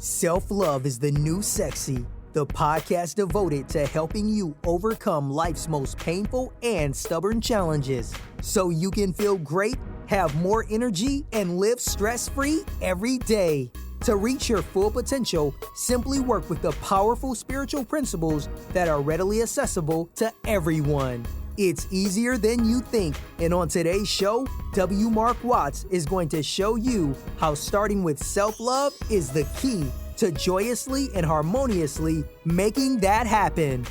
Self-love is the new sexy, the podcast devoted to helping you overcome life's most painful and stubborn challenges so you can feel great, have more energy, and live stress-free every day. To reach your full potential, simply work with the powerful spiritual principles that are readily accessible to everyone. It's easier than you think, and on today's show, W. Mark Watts is going to show you how starting with self-love is the key to joyously and harmoniously making that happen.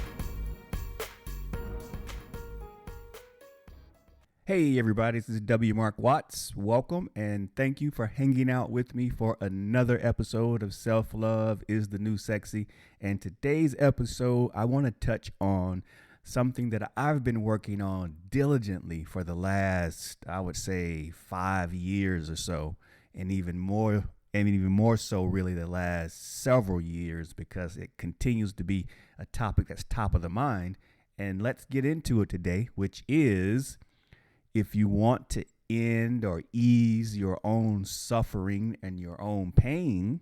Hey everybody, this is W. Mark Watts. Welcome and thank you for hanging out with me for another episode of Self-Love is the New Sexy. And today's episode, I want to touch on something that I've been working on diligently for the last, I would say, 5 years or so, and even more so really the last several years, because it continues to be a topic that's top of the mind. And let's get into it today, which is, if you want to end or ease your own suffering and your own pain,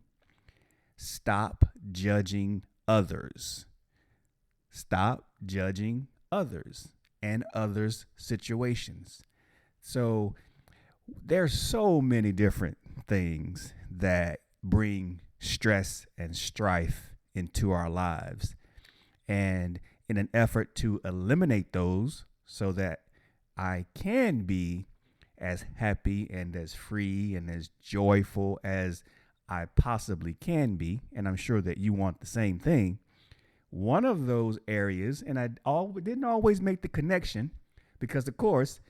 stop judging others. Stop judging others and others' situations. So there's so many different things that bring stress and strife into our lives. And in an effort to eliminate those so that I can be as happy and as free and as joyful as I possibly can be, and I'm sure that you want the same thing. One of those areas, and I didn't always make the connection because, of course,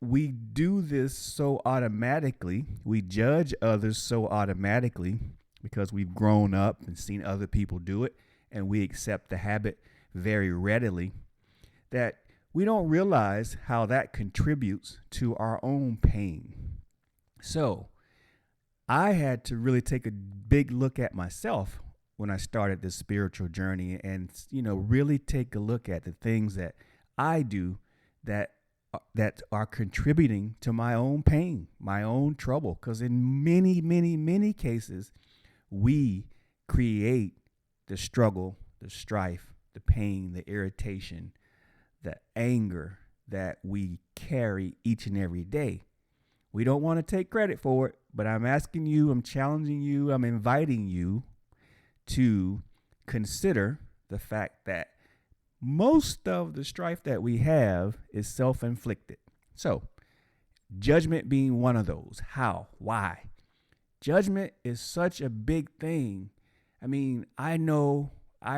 we do this so automatically. We judge others so automatically because we've grown up and seen other people do it, and we accept the habit very readily, that we don't realize how that contributes to our own pain. So I had to really take a big look at myself when I started this spiritual journey and, really take a look at the things that I do that are contributing to my own pain, my own trouble. Because in many, many, many cases, we create the struggle, the strife, the pain, the irritation, the anger that we carry each and every day. We don't want to take credit for it, but I'm asking you, I'm challenging you, I'm inviting you to consider the fact that most of the strife that we have is self-inflicted. So, judgment being one of those. How? Why? Judgment is such a big thing. I mean, I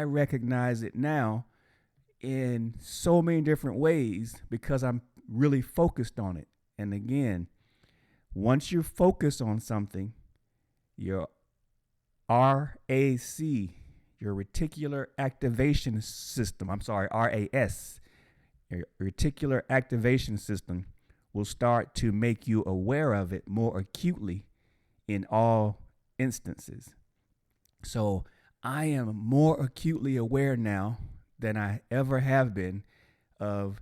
recognize it now in so many different ways because I'm really focused on it. And again, once you're focused on something, your RAC, your reticular activation system, RAS, your reticular activation system will start to make you aware of it more acutely in all instances. So I am more acutely aware now than I ever have been of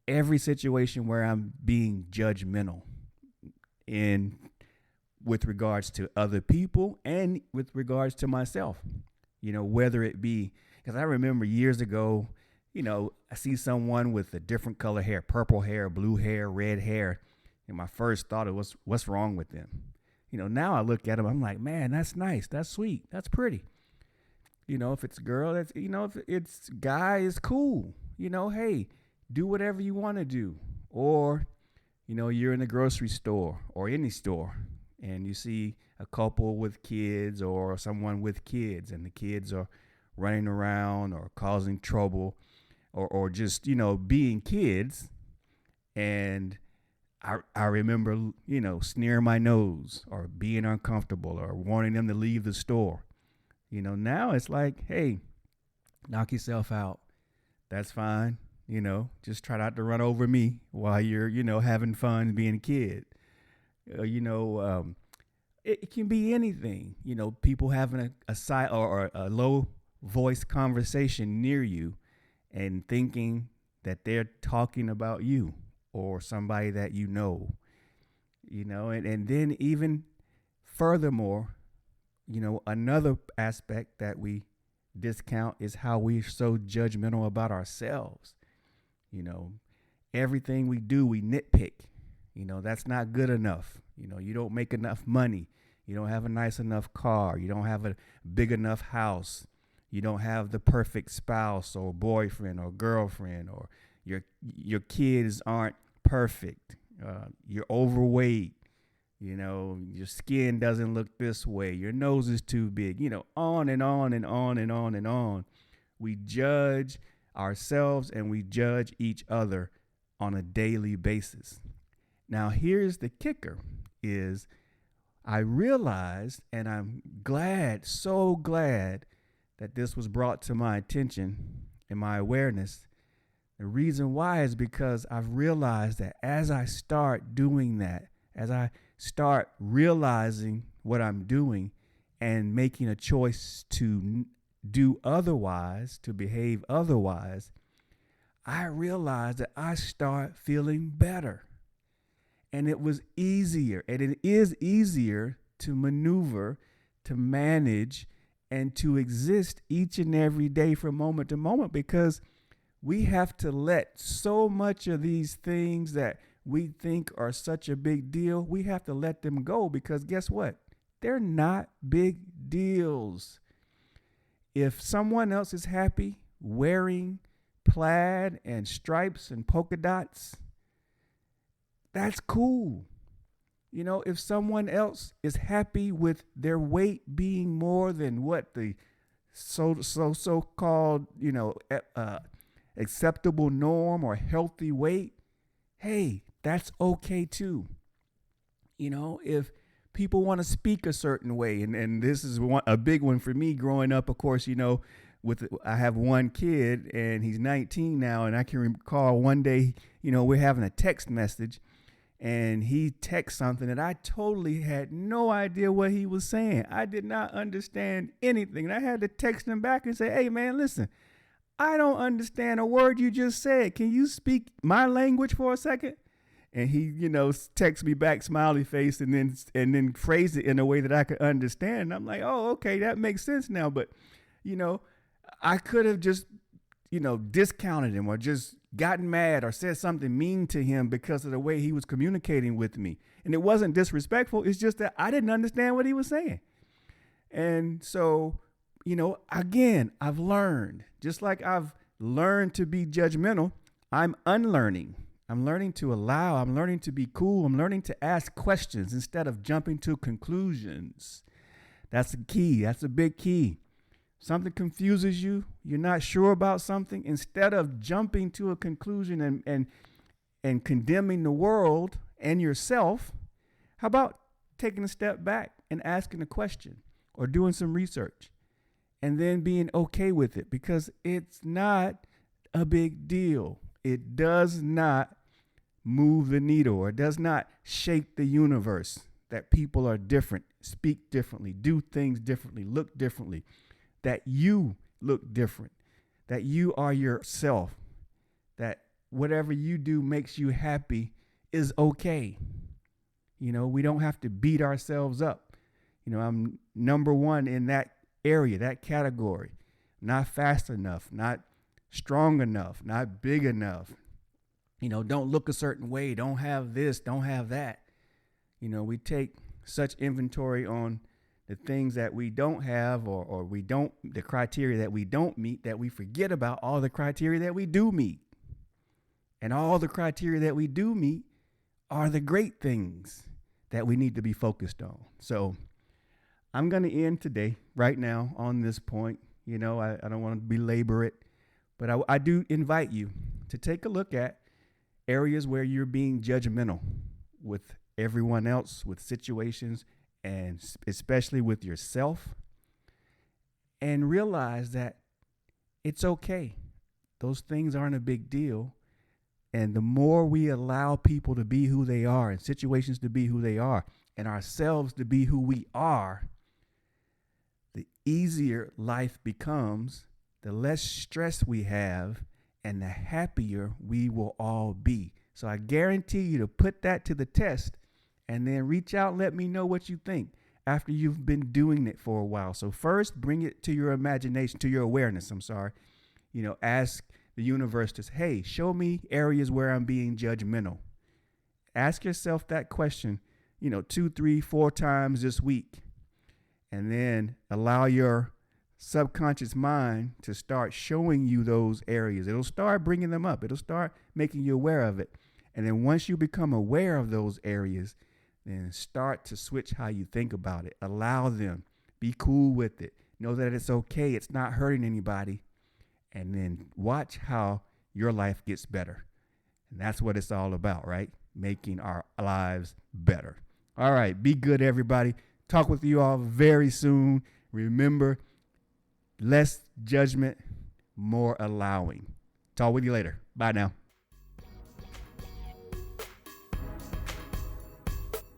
every situation where I'm being judgmental with regards to other people and with regards to myself, whether it be, because I remember years ago, I see someone with a different color hair, purple hair, blue hair, red hair. And my first thought was, what's wrong with them? Now I look at them, I'm like, man, that's nice. That's sweet. That's pretty. If it's a girl, that's, if it's guy, it's cool. Hey, do whatever you want to do. Or, you're in a grocery store or any store and you see a couple with kids or someone with kids and the kids are running around or causing trouble or just, being kids. And I remember, sneering my nose or being uncomfortable or wanting them to leave the store. Now it's like, hey, knock yourself out. That's fine. Just try not to run over me while you're, having fun being a kid. It can be anything, people having a side or a low voice conversation near you and thinking that they're talking about you or somebody that and then even furthermore, another aspect that we discount is how we're so judgmental about ourselves. You know, everything we do, we nitpick. That's not good enough. You don't make enough money. You don't have a nice enough car. You don't have a big enough house. You don't have the perfect spouse or boyfriend or girlfriend, or your kids aren't perfect. You're overweight. Your skin doesn't look this way. Your nose is too big. On and on and on and on and on. We judge ourselves and we judge each other on a daily basis. Now, here's the kicker is I realized, and I'm glad, so glad that this was brought to my attention and my awareness. The reason why is because I've realized that as I start doing that, as I start realizing what I'm doing and making a choice to do otherwise, to behave otherwise, I realized that I start feeling better. And it was easier, and it is easier to maneuver, to manage, and to exist each and every day from moment to moment, because we have to let so much of these things that we think are such a big deal, we have to let them go, because guess what? They're not big deals. If someone else is happy wearing plaid and stripes and polka dots, that's cool. If someone else is happy with their weight being more than what the so-called, acceptable norm or healthy weight, hey, that's okay too. If people want to speak a certain way, and this is a big one for me growing up, of course, I have one kid and he's 19 now, and I can recall one day, we're having a text message and he texted something that I totally had no idea what he was saying. I did not understand anything. And I had to text him back and say, hey man, listen, I don't understand a word you just said. Can you speak my language for a second? And he, texts me back, smiley face, and then phrase it in a way that I could understand. And I'm like, oh, okay, that makes sense now. But, I could have just, discounted him or just gotten mad or said something mean to him because of the way he was communicating with me. And it wasn't disrespectful. It's just that I didn't understand what he was saying. And so, again, I've learned, just like I've learned to be judgmental, I'm unlearning. I'm learning to allow. I'm learning to be cool. I'm learning to ask questions instead of jumping to conclusions. That's the key. That's a big key. Something confuses you. You're not sure about something. Instead of jumping to a conclusion and condemning the world and yourself, how about taking a step back and asking a question or doing some research and then being okay with it, because it's not a big deal. It does not move the needle, or it does not shake the universe that people are different, speak differently, do things differently, look differently, that you look different, that you are yourself, that whatever you do makes you happy is okay. We don't have to beat ourselves up. I'm number one in that area, that category. Not fast enough, not strong enough, not big enough. Don't look a certain way, don't have this, don't have that. We take such inventory on the things that we don't have or we don't, the criteria that we don't meet, that we forget about all the criteria that we do meet. And all the criteria that we do meet are the great things that we need to be focused on. So I'm going to end today, right now, on this point. I don't want to belabor it, but I do invite you to take a look at areas where you're being judgmental with everyone else, with situations, and especially with yourself, and realize that it's okay. Those things aren't a big deal. And the more we allow people to be who they are and situations to be who they are and ourselves to be who we are, the easier life becomes, the less stress we have, and the happier we will all be. So I guarantee you to put that to the test and then reach out and let me know what you think. after you've been doing it for a while. So first, bring it to your imagination, to your awareness. Ask the universe to, hey, show me areas where I'm being judgmental. Ask yourself that question, 2, 3, 4 times this week. And then allow your subconscious mind to start showing you those areas. It'll start bringing them up. It'll start making you aware of it. And then once you become aware of those areas, then start to switch how you think about it. Allow them. Be cool with it. Know that it's okay. It's not hurting anybody. And then watch how your life gets better. And that's what it's all about, right? Making our lives better. All right. Be good, everybody. Talk with you all very soon. Remember, less judgment, more allowing. Talk with you later. Bye now.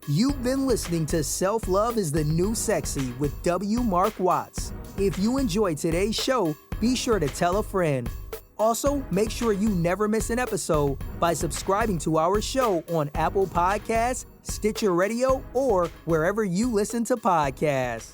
You've been listening to Self-Love is the New Sexy with W. Mark Watts. If you enjoyed today's show, be sure to tell a friend. Also, make sure you never miss an episode by subscribing to our show on Apple Podcasts, Stitcher Radio, or wherever you listen to podcasts.